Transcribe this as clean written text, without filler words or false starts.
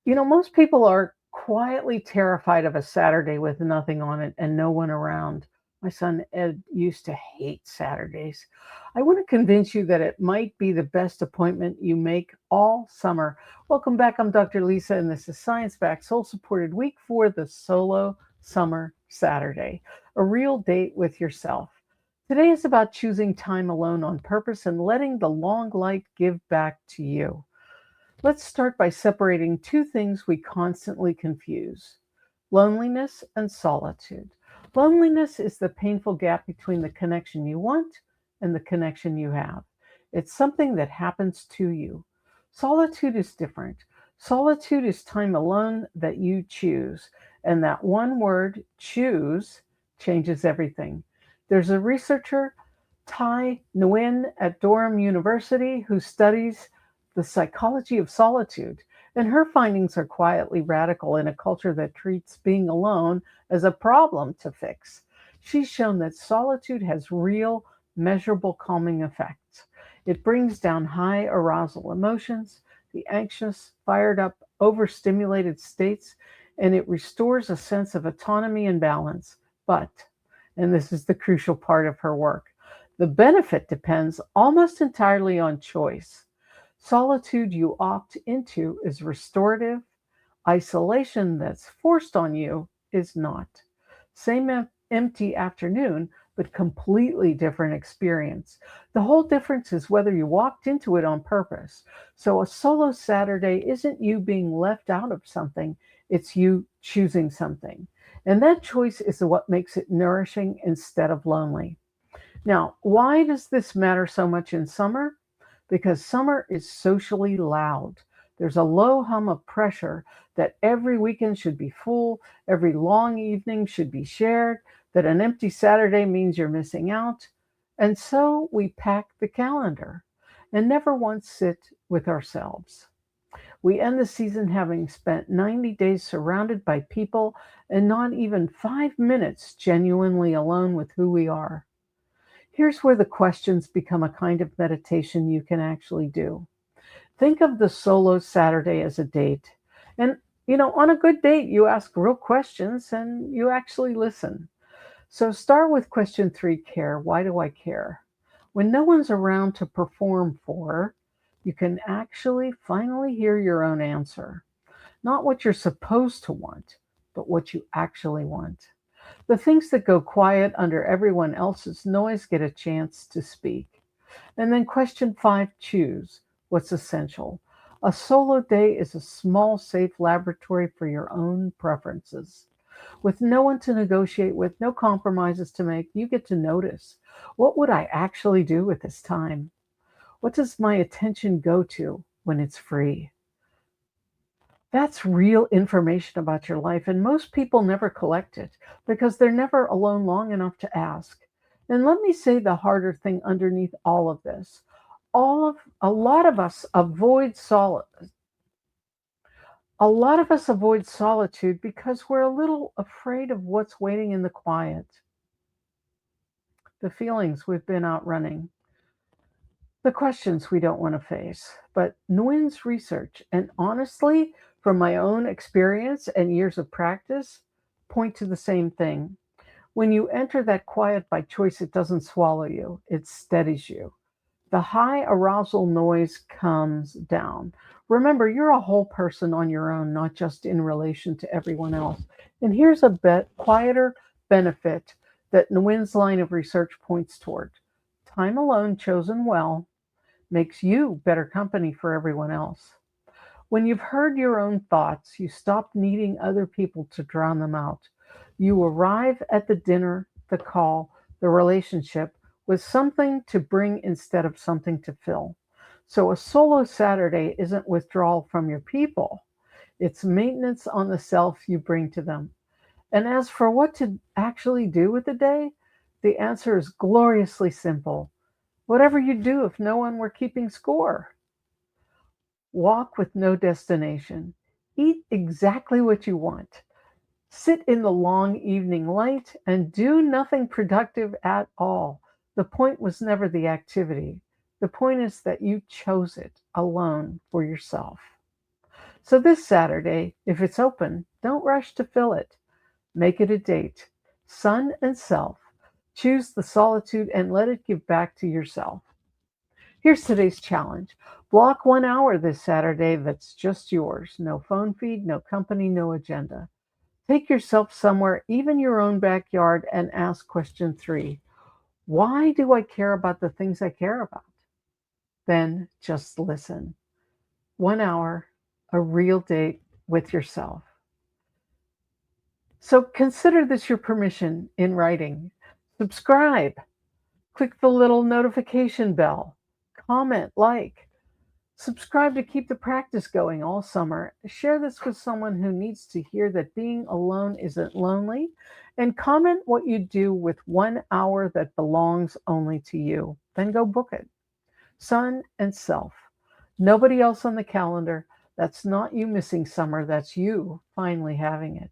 Most people are quietly terrified of a Saturday with nothing on it and no one around. My son Ed used to hate Saturdays. I want to convince you that it might be the best appointment you make all summer. Welcome back. I'm Dr. Lisa, and this is Science Back Soul Supported Week for the Solo Summer Saturday, a real date with yourself. Today is about choosing time alone on purpose and letting the long light give back to you. Let's start by separating two things we constantly confuse: loneliness and solitude. Loneliness is the painful gap between the connection you want and the connection you have. It's something that happens to you. Solitude is different. Solitude is time alone that you choose. And that one word, choose, changes everything. There's a researcher, Tai Nguyen at Durham University, who studies the psychology of solitude, and her findings are quietly radical in a culture that treats being alone as a problem to fix. She's shown that solitude has real, measurable calming effects. It brings down high arousal emotions, the anxious, fired up, overstimulated states, and it restores a sense of autonomy and balance. But, and this is the crucial part of her work, the benefit depends almost entirely on choice. Solitude you opt into is restorative. Isolation that's forced on you is not. Same empty afternoon, but completely different experience. The whole difference is whether you walked into it on purpose. So a solo Saturday isn't you being left out of something, it's you choosing something. And that choice is what makes it nourishing instead of lonely. Now, why does this matter so much in summer? Because summer is socially loud. There's a low hum of pressure that every weekend should be full, every long evening should be shared, that an empty Saturday means you're missing out. And so we pack the calendar and never once sit with ourselves. We end the season having spent 90 days surrounded by people and not even 5 minutes genuinely alone with who we are. Here's where the questions become a kind of meditation you can actually do. Think of the solo Saturday as a date. And, on a good date, you ask real questions and you actually listen. So start with question 3, care. Why do I care? When no one's around to perform for, you can actually finally hear your own answer. Not what you're supposed to want, but what you actually want. The things that go quiet under everyone else's noise get a chance to speak. And then question 5, choose what's essential. A solo day is a small, safe laboratory for your own preferences. With no one to negotiate with, no compromises to make, you get to notice, what would I actually do with this time? What does my attention go to when it's free? That's real information about your life, and most people never collect it because they're never alone long enough to ask. And let me say the harder thing underneath all of this. A lot of us avoid solitude because we're a little afraid of what's waiting in the quiet, the feelings we've been outrunning, the questions we don't want to face. But Nguyen's research, and honestly, from my own experience and years of practice, point to the same thing. When you enter that quiet by choice, it doesn't swallow you, it steadies you. The high arousal noise comes down. Remember, you're a whole person on your own, not just in relation to everyone else. And here's a quieter benefit that Nguyen's line of research points toward. Time alone chosen well makes you better company for everyone else. When you've heard your own thoughts, you stop needing other people to drown them out. You arrive at the dinner, the call, the relationship with something to bring instead of something to fill. So a solo Saturday isn't withdrawal from your people, it's maintenance on the self you bring to them. And as for what to actually do with the day, the answer is gloriously simple. Whatever you do if no one were keeping score. Walk with no destination. Eat exactly what you want. Sit in the long evening light and do nothing productive at all. The point was never the activity. The point is that you chose it alone for yourself. So this Saturday, if it's open, don't rush to fill it. Make it a date. Sun and self. Choose the solitude and let it give back to yourself. Here's today's challenge. Block 1 hour this Saturday that's just yours. No phone feed, no company, no agenda. Take yourself somewhere, even your own backyard, and ask question 3. Why do I care about the things I care about? Then just listen. 1 hour, a real date with yourself. So consider this your permission in writing. Subscribe. Click the little notification bell. Comment, like. Subscribe to keep the practice going all summer. Share this with someone who needs to hear that being alone isn't lonely. And comment what you do with 1 hour that belongs only to you. Then go book it. Sun and self. Nobody else on the calendar. That's not you missing summer. That's you finally having it.